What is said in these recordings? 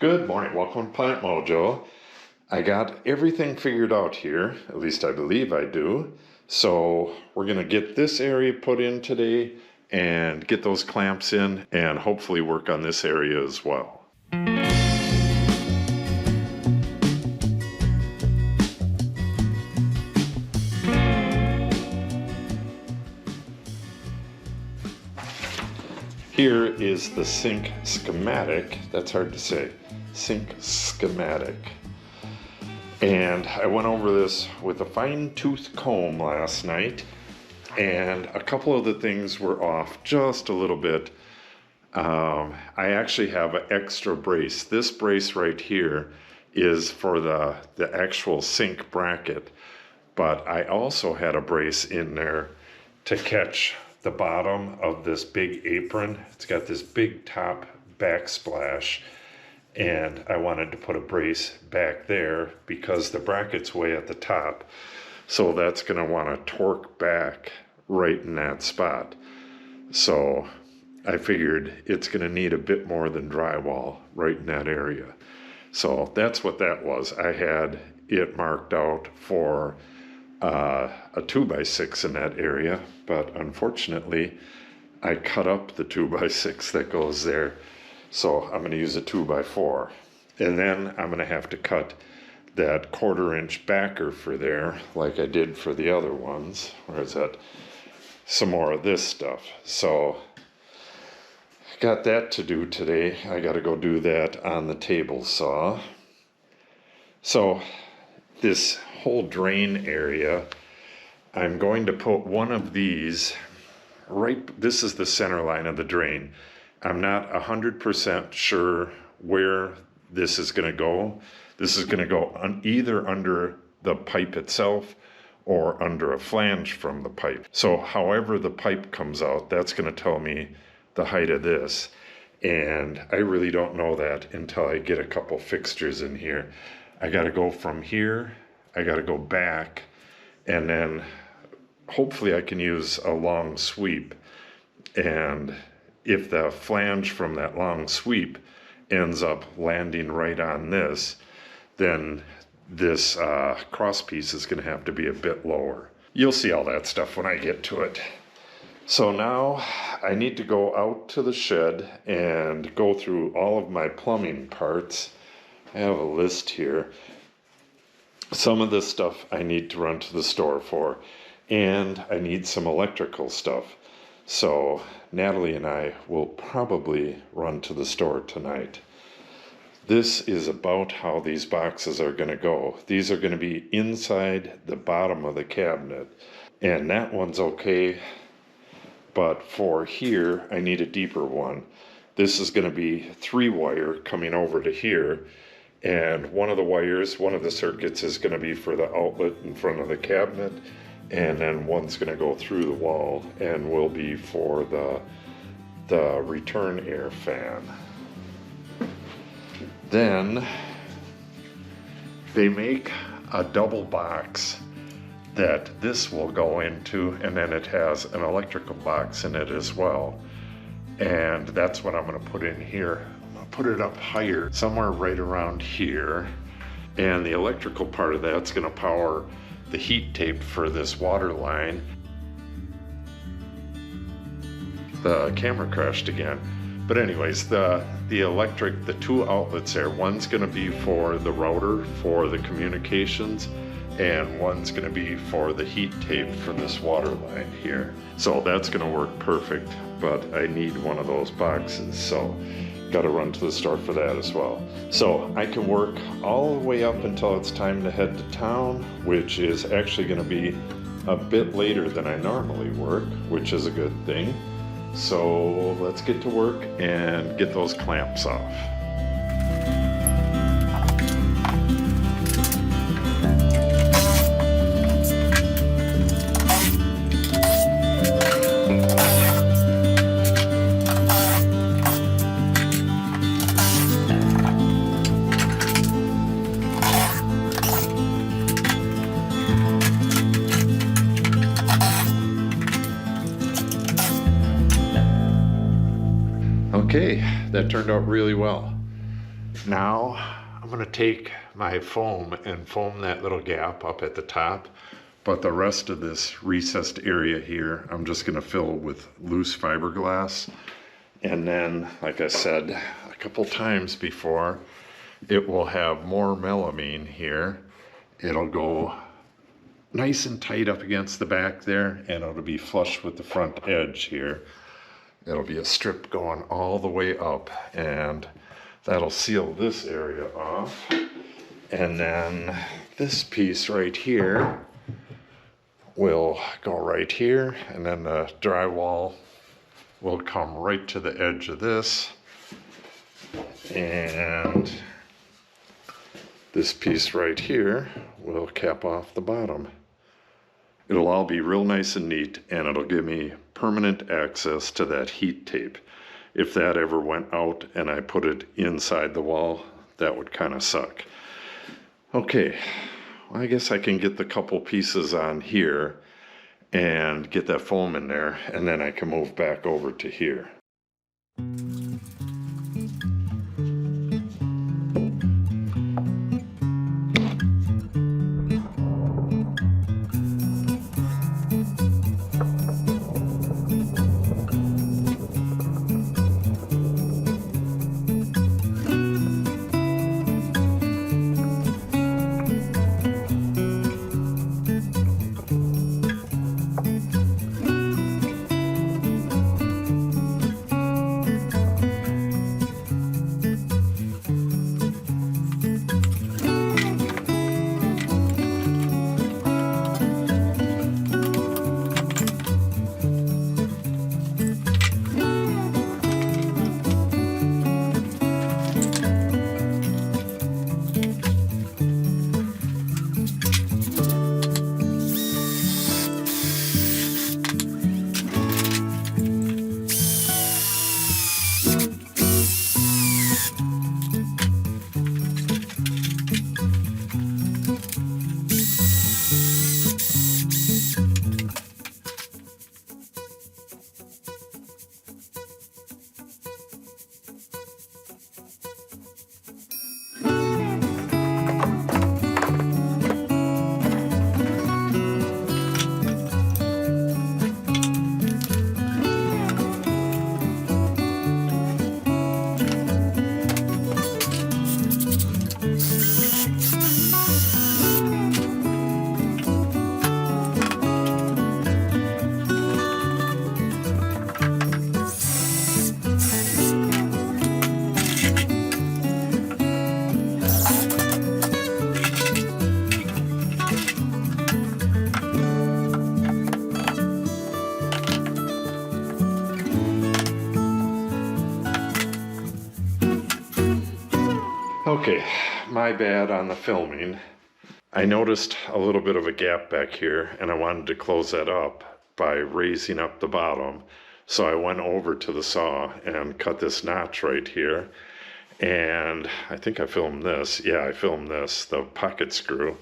Good morning, welcome to Planet Mojo. I got everything figured out here, at least I believe I do. So we're gonna get this area put in today and get those clamps in and hopefully work on this area as well. Here is the sink schematic. That's hard to say. Sink schematic. And I went over this with a fine-tooth comb last night, and a couple of the things were off just a little bit. I actually have an extra brace. This brace right here is for the actual sink bracket, but I also had a brace in there to catch the bottom of this big apron. It's got this big top backsplash, and I wanted to put a brace back there because the bracket's way at the top, so that's going to want to torque back right in that spot. So I figured it's going to need a bit more than drywall right in that area. So that's what that was. I had it marked out for a 2x6 in that area, but unfortunately I cut up the 2x6 that goes there, so I'm going to use a 2x4, and then I'm going to have to cut that 1/4 inch backer for there like I did for the other ones. Where is that? Some more of this stuff. So I got that to do today. I got to go do that on the table saw. So this whole drain area, I'm going to put one of these right, this is the center line of the drain. I'm not 100% sure where this is going to go. This is going to go either under the pipe itself or under a flange from the pipe. So however the pipe comes out, that's going to tell me the height of this. And I really don't know that until I get a couple fixtures in here. I got to go from here, I got to go back, and then hopefully I can use a long sweep. And if the flange from that long sweep ends up landing right on this, then this cross piece is going to have to be a bit lower. You'll see all that stuff when I get to it. So now I need to go out to the shed and go through all of my plumbing parts. I have a list here. Some of this stuff I need to run to the store for, and I need some electrical stuff. So Natalie and I will probably run to the store tonight. This is about how these boxes are going to go. These are going to be inside the bottom of the cabinet, and that one's okay, but for here I need a deeper one. This is going to be 3-wire coming over to here, and one of the wires, one of the circuits is going to be for the outlet in front of the cabinet, and then one's going to go through the wall and will be for the return air fan. Then they make a double box that this will go into, and then it has an electrical box in it as well. And that's what I'm going to put in here. I'm going to put it up higher, somewhere right around here. And the electrical part of that's going to power the heat tape for this water line. The camera crashed again. But anyways, the electric, the 2 outlets there, one's going to be for the router for the communications, and one's going to be for the heat tape for this water line here. So that's going to work perfect, but I need one of those boxes, so got to run to the store for that as well. So I can work all the way up until it's time to head to town, which is actually going to be a bit later than I normally work, which is a good thing. So let's get to work and get those clamps off. Okay, that turned out really well. Now I'm going to take my foam and foam that little gap up at the top, but the rest of this recessed area here I'm just going to fill with loose fiberglass. And then, like I said a couple times before, it will have more melamine here. It'll go nice and tight up against the back there, and it'll be flush with the front edge here. It'll be a strip going all the way up, and that'll seal this area off. And then this piece right here will go right here, and then the drywall will come right to the edge of this. And this piece right here will cap off the bottom. It'll all be real nice and neat, and it'll give me permanent access to that heat tape. If that ever went out and I put it inside the wall, that would kind of suck. Okay, well, I guess I can get the couple pieces on here and get that foam in there, and then I can move back over to here. Okay, my bad on the filming. I noticed a little bit of a gap back here, and I wanted to close that up by raising up the bottom. So I went over to the saw and cut this notch right here. And I think I filmed this. Yeah, I filmed this, the pocket screw.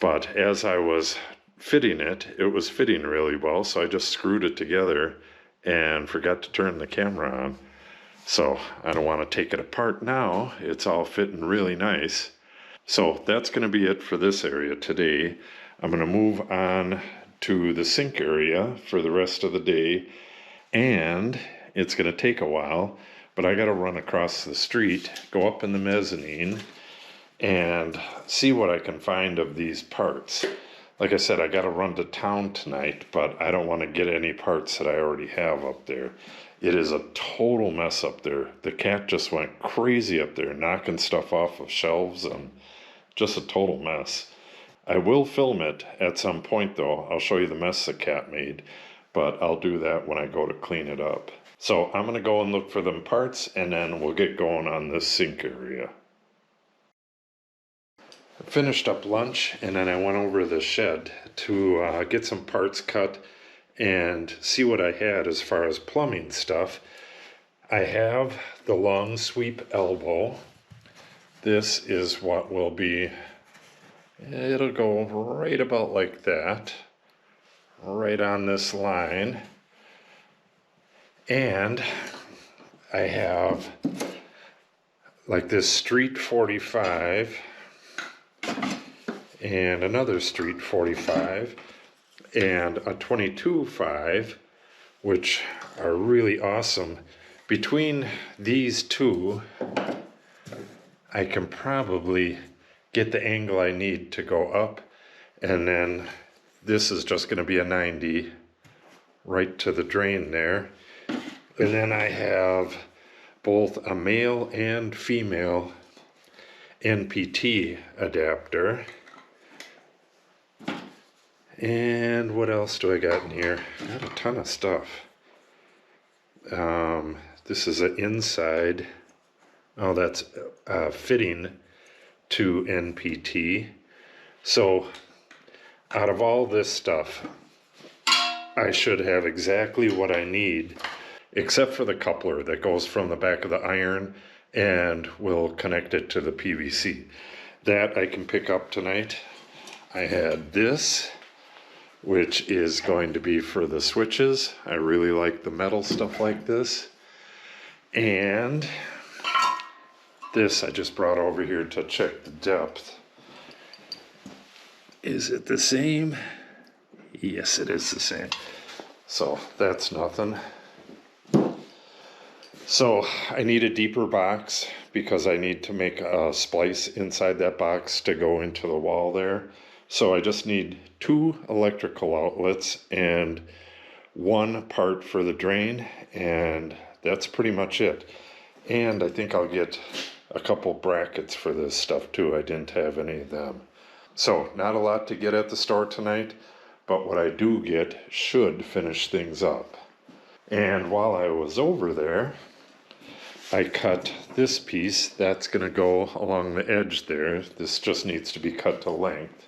But as I was fitting it, it was fitting really well, so I just screwed it together and forgot to turn the camera on. So I don't want to take it apart now. It's all fitting really nice. So that's going to be it for this area today. I'm going to move on to the sink area for the rest of the day. And it's going to take a while, but I got to run across the street, go up in the mezzanine, and see what I can find of these parts. Like I said, I got to run to town tonight, but I don't want to get any parts that I already have up there. It is a total mess up there. The cat just went crazy up there, knocking stuff off of shelves, and just a total mess. I will film it at some point though. I'll show you the mess the cat made, but I'll do that when I go to clean it up. So I'm gonna go and look for them parts, and then we'll get going on this sink area. I finished up lunch, and then I went over to the shed to get some parts cut and see what I had as far as plumbing stuff. I have the long sweep elbow. This is what will be, it'll go right about like that, right on this line. And I have like this Street 45 and another Street 45 and a 22.5, which are really awesome. Between these two, I can probably get the angle I need to go up, and then this is just going to be a 90 right to the drain there. And then I have both a male and female NPT adapter. And what else do I got in here? I got a ton of stuff. This is an inside. Oh, that's fitting to NPT. So out of all this stuff, I should have exactly what I need, except for the coupler that goes from the back of the iron and will connect it to the PVC. That I can pick up tonight. I had this, which is going to be for the switches. I really like the metal stuff like this. And this I just brought over here to check the depth. Is it the same? Yes, it is the same. So that's nothing. So I need a deeper box because I need to make a splice inside that box to go into the wall there. So I just need 2 electrical outlets and 1 part for the drain, and that's pretty much it. And I think I'll get a couple brackets for this stuff too. I didn't have any of them. So not a lot to get at the store tonight, but what I do get should finish things up. And while I was over there, I cut this piece. That's going to go along the edge there. This just needs to be cut to length.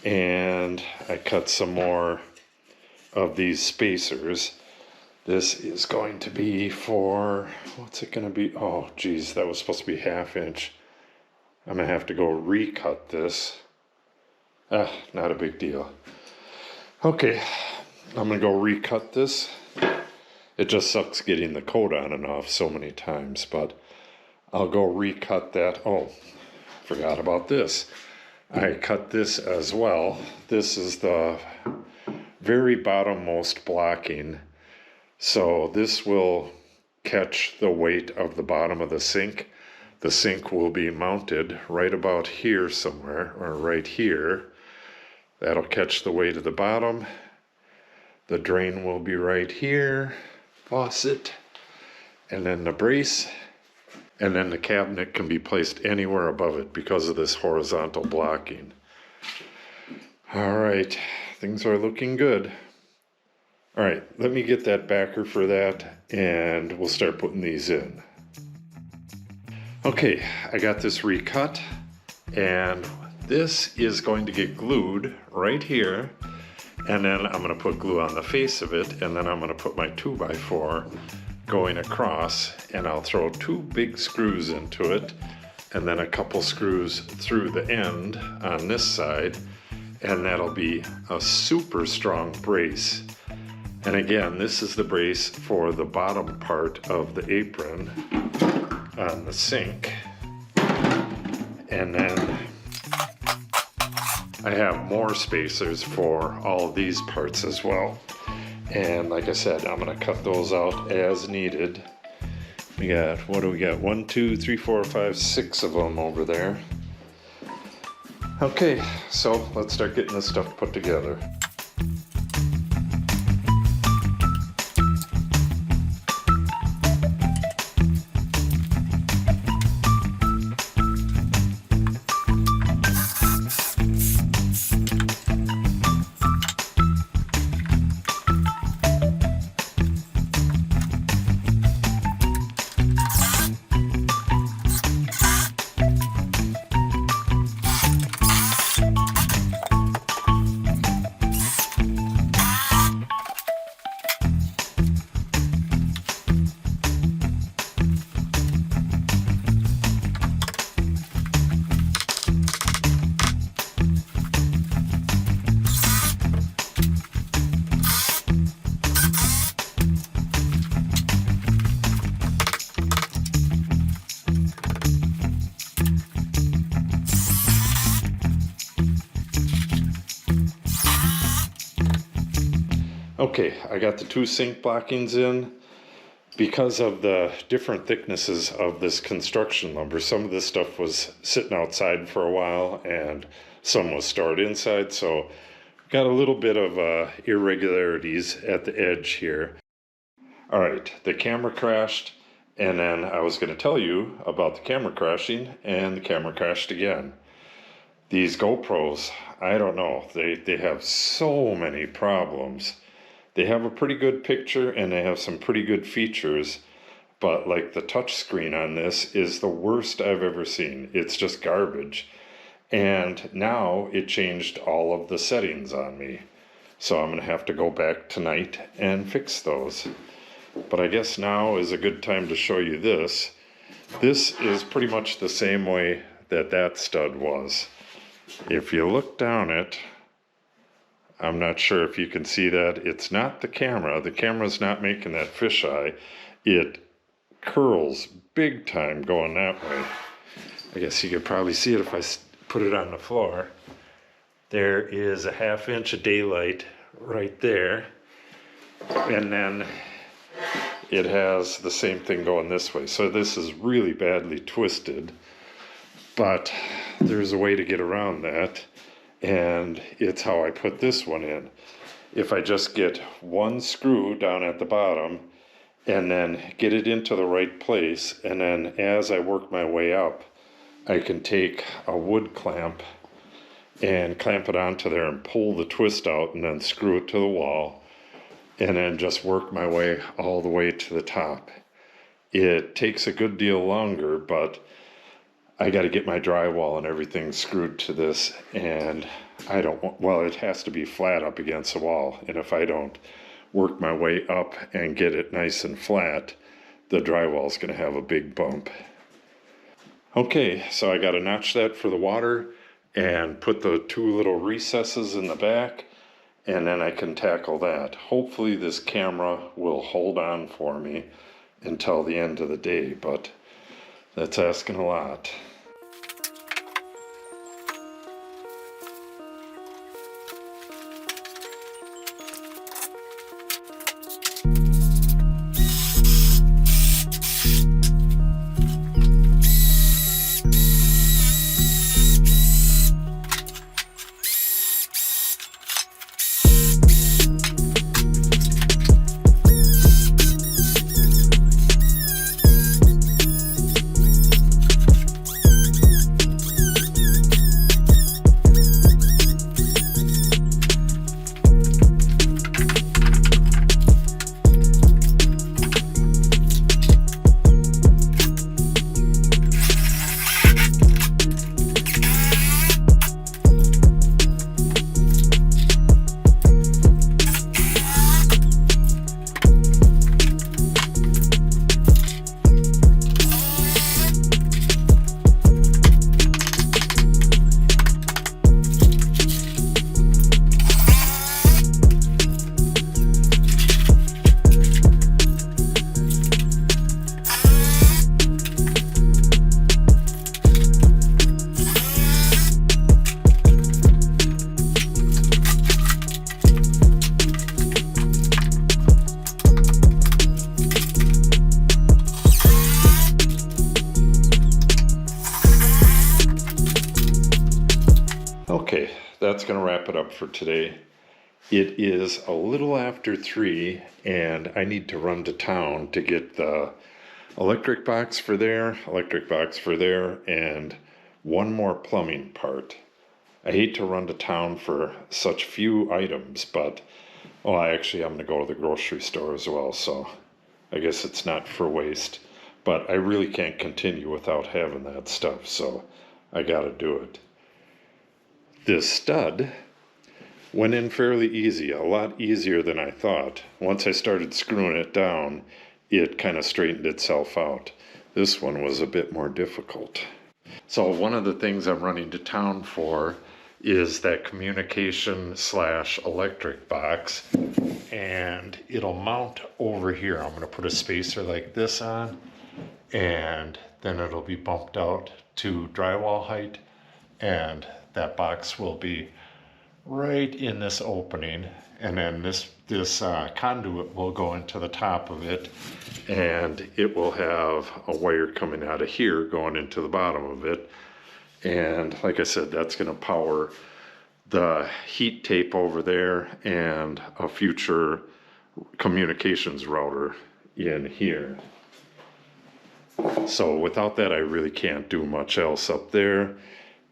And I cut some more of these spacers. This is going to be for, what's it going to be? Oh geez, that was supposed to be 1/2 inch. I'm going to have to go recut this. Not a big deal. Okay, I'm going to go recut this. It just sucks getting the coat on and off so many times, but I'll go recut that. Oh, forgot about this. I cut this as well. This is the very bottommost blocking. So this will catch the weight of the bottom of the sink. The sink will be mounted right about here somewhere, or right here. That'll catch the weight of the bottom. The drain will be right here, faucet, and then the brace. And then the cabinet can be placed anywhere above it because of this horizontal blocking. All right, things are looking good. All right, let me get that backer for that and we'll start putting these in. Okay, I got this recut, and this is going to get glued right here, and then I'm going to put glue on the face of it, and then I'm going to put my 2x4 going across, and I'll throw 2 big screws into it, and then a couple screws through the end on this side, and that'll be a super strong brace. And again, this is the brace for the bottom part of the apron on the sink. And then I have more spacers for all these parts as well. And like I said, I'm going to cut those out as needed. We got, what do we got? 1, 2, 3, 4, 5, 6 of them over there. Okay, so let's start getting this stuff put together. Okay, I got the 2 sink blockings in. Because of the different thicknesses of this construction lumber, some of this stuff was sitting outside for a while and some was stored inside, so got a little bit of irregularities at the edge here. All right, the camera crashed, and then I was going to tell you about the camera crashing, and the camera crashed again. These GoPros, I don't know, they have so many problems. They have a pretty good picture and they have some pretty good features, but like the touch screen on this is the worst I've ever seen. It's just garbage. And now it changed all of the settings on me. So I'm going to have to go back tonight and fix those. But I guess now is a good time to show you this. This is pretty much the same way that that stud was. If you look down it, I'm not sure if you can see that. It's not the camera. The camera's not making that fisheye. It curls big time going that way. I guess you could probably see it if I put it on the floor. There is a 1/2 inch of daylight right there. And then it has the same thing going this way. So this is really badly twisted. But there's a way to get around that. And it's how I put this one in. If I just get one screw down at the bottom and then get it into the right place, and then as I work my way up, I can take a wood clamp and clamp it onto there and pull the twist out and then screw it to the wall, and then just work my way all the way to the top. It takes a good deal longer, but I got to get my drywall and everything screwed to this, and I don't want, well, it has to be flat up against the wall, and if I don't work my way up and get it nice and flat, the drywall's going to have a big bump. Okay, so I got to notch that for the water and put the 2 little recesses in the back, and then I can tackle that. Hopefully this camera will hold on for me until the end of the day, but that's asking a lot. Okay, that's going to wrap it up for today. It is a little after 3, and I need to run to town to get the electric box for there, and one more plumbing part. I hate to run to town for such few items, but, well, I'm going to go to the grocery store as well, so I guess it's not for waste. But I really can't continue without having that stuff, so I got to do it. This stud went in fairly easy, a lot easier than I thought. Once I started screwing it down, it kind of straightened itself out. This one was a bit more difficult. So one of the things I'm running to town for is that communication / electric box, and it'll mount over here. I'm going to put a spacer like this on, and then it'll be bumped out to drywall height, and that box will be right in this opening, and then this conduit will go into the top of it, and it will have a wire coming out of here going into the bottom of it. And like I said, that's going to power the heat tape over there and a future communications router in here. So without that, I really can't do much else up there.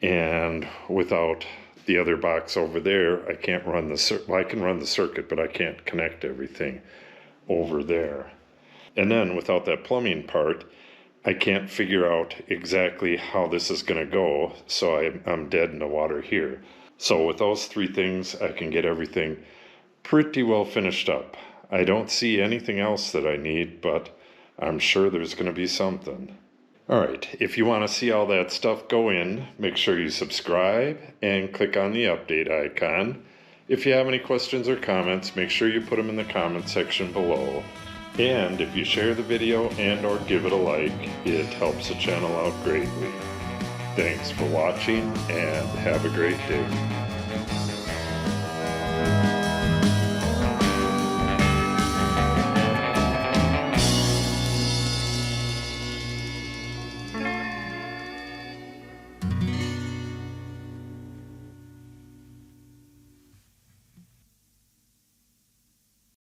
And without the other box over there, I can't run well, I can run the circuit, but I can't connect everything over there. And then without that plumbing part, I can't figure out exactly how this is going to go, so I'm dead in the water here. So with those three things, I can get everything pretty well finished up. I don't see anything else that I need, but I'm sure there's going to be something. Alright, if you want to see all that stuff go in, make sure you subscribe and click on the update icon. If you have any questions or comments, make sure you put them in the comment section below. And if you share the video and or give it a like, it helps the channel out greatly. Thanks for watching and have a great day.